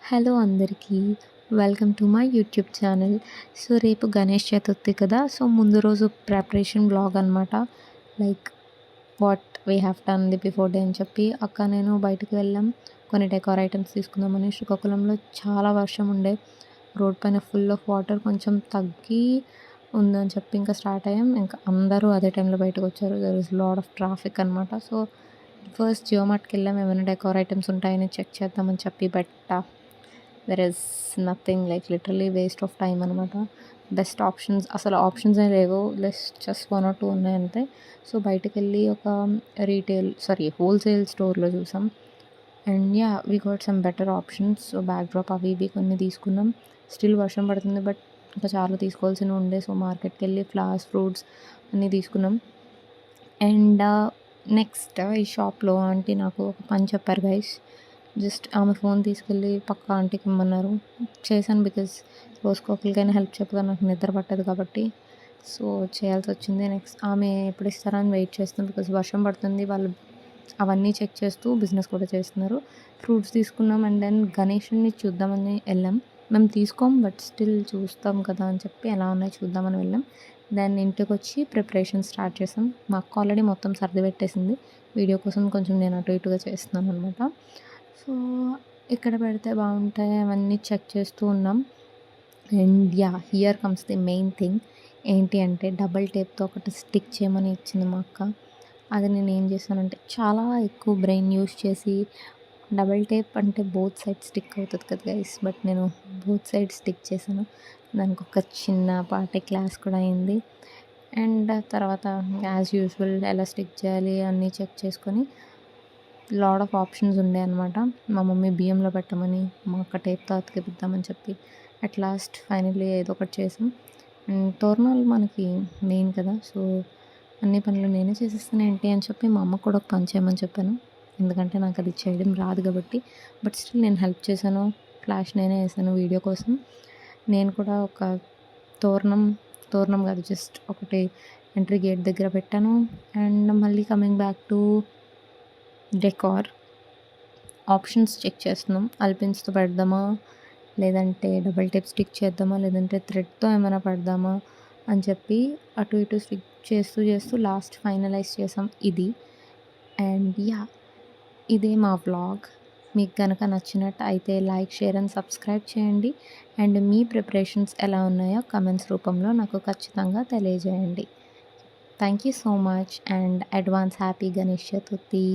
Hello అందరికీ. Welcome to my YouTube channel. So, రేపు గణేష్ చతుర్థి కదా! సో, ముందు రోజు ప్రిపరేషన్ వ్లాగ్ అనమాట. Like what we have done the before day అని చెప్పి నేను బయటికి వెళ్ళాం. కొన్ని డెకార్ ఐటమ్స్ తీసుకుందామని. శ్రీకాకుళంలో చాలా వర్షం ఉండే. రోడ్ పైన ఫుల్ ఆఫ్ వాటర్ కొంచెం తగ్గి ఉందని చెప్పి ఇంకా స్టార్ట్ అయ్యాం. ఇంకా అందరూ అదే టైంలో బయటకొచ్చారు. There is lot of traffic అనమాట. సో, ఫస్ట్ జియో మార్ట్‌కి వెళ్ళాం. ఏమైనా డెకార్ ఐటమ్స్ ఉంటాయని చెక్ చేద్దామని చెప్పి. But there is nothing, like literally waste of time అనమాట. బెస్ట్ ఆప్షన్స్ అసలు ఆప్షన్సే లేవు. జస్ట్ 1 or 2 ఉన్నాయి అంతే. సో, బయటకెళ్ళి ఒక హోల్‌సేల్ స్టోర్‌లో చూసాం. And we got some better options. So, back drop అవి ఇవి కొన్ని తీసుకున్నాం. స్టిల్ వర్షం పడుతుంది, బట్ ఇంకా చాలా తీసుకోవాల్సినవి ఉండే. సో, మార్కెట్‌కెళ్ళి ఫ్లవర్స్, ఫ్రూట్స్ అన్నీ తీసుకున్నాం. అండ్ నెక్స్ట్ ఈ షాప్‌లో ఆంటీ నాకు ఒక పని చెప్పారు గైస్. జస్ట్ ఆమె ఫోన్ తీసుకెళ్ళి పక్క ఆంటీకి ఇమ్మన్నారు. చేశాను, బికాజ్ రోజుకి ఒకరికైనా హెల్ప్ చెప్పగా నాకు నిద్ర పట్టదు కాబట్టి. సో, చేయాల్సి వచ్చింది. నెక్స్ట్ ఆమె ఎప్పుడు ఇస్తారా అని వెయిట్ చేస్తున్నాం, బికాజ్ వర్షం పడుతుంది. వాళ్ళు అవన్నీ చెక్ చేస్తూ బిజినెస్ కూడా చేస్తున్నారు. ఫ్రూట్స్ తీసుకున్నాం. అండ్ దెన్ గణేషుడిని చూద్దామని వెళ్ళాం. మేము తీసుకోం, బట్ స్టిల్ చూస్తాం కదా అని చెప్పి ఎలా ఉన్నాయో చూద్దామని వెళ్ళాం. దెన్ ఇంటికొచ్చి ప్రిపరేషన్ స్టార్ట్ చేసాం. మా అక్క ఆల్రెడీ మొత్తం సర్ది పెట్టేసింది. వీడియో కోసం కొంచెం నేను అటు ఇటుగా చేస్తున్నాను అనమాట. సో, ఎక్కడ పెడితే బాగుంటాయి అవన్నీ చెక్ చేస్తూ ఉన్నాం. And here comes the main thing. ఏంటి అంటే డబల్ టేప్తో ఒకటి స్టిక్ చేయమని ఇచ్చింది మా అక్క. అది నేను ఏం చేశానంటే చాలా ఎక్కువ బ్రెయిన్ యూస్ చేసి, డబల్ టేప్ అంటే బోత్ సైడ్ స్టిక్ అవుతుంది కదా గైస్, బట్ నేను బోత్ సైడ్ స్టిక్ చేశాను. దానికి ఒక చిన్నపాటి క్లాస్ కూడా అయింది. అండ్ తర్వాత యాజ్ యూజువల్ ఎలా స్టిక్ చేయాలి అన్నీ చెక్ చేసుకొని లాట్ ఆఫ్ ఆప్షన్స్ ఉండే అనమాట. మా మమ్మీ బియ్యంలో పెట్టమని, మా అక్క టేప్తో అతికిపిద్దామని చెప్పి అట్ లాస్ట్ ఫైనల్లీ ఏదో ఒకటి చేసాం. అండ్ తోరణాలు మనకి మెయిన్ కదా. సో, అన్ని పనులు నేనే చేసేస్తాను ఏంటి అని చెప్పి మా అమ్మకు కూడా ఒక పని చేయమని చెప్పాను. ఎందుకంటే నాకు అది చేయడం రాదు కాబట్టి. బట్ స్టిల్ నేను హెల్ప్ చేశాను. ఫ్లాష్ నేనే వేసాను వీడియో కోసం. నేను కూడా ఒక తోరణం కాదు, జస్ట్ ఒకటి ఎంట్రీ గేట్ దగ్గర పెట్టాను. అండ్ మళ్ళీ coming back to decor options check చేస్తున్నాం. అల్పిన్స్తో పెడదామా, లేదంటే డబల్ టేప్ స్టిక్ చేద్దామా, లేదంటే థ్రెడ్తో ఏమైనా పెడదామా అని చెప్పి అటు ఇటు స్టిక్ చేస్తూ లాస్ట్ ఫైనలైజ్ చేసాం ఇది. అండ్ ఇదే మా వ్లాగ్. మీకు కనుక నచ్చినట్టు అయితే లైక్, షేర్ అండ్ సబ్స్క్రైబ్ చేయండి. అండ్ మీ ప్రిపరేషన్స్ ఎలా ఉన్నాయో కమెంట్స్ రూపంలో నాకు ఖచ్చితంగా తెలియజేయండి. Thank you so much and advance happy Ganesh Chaturthi.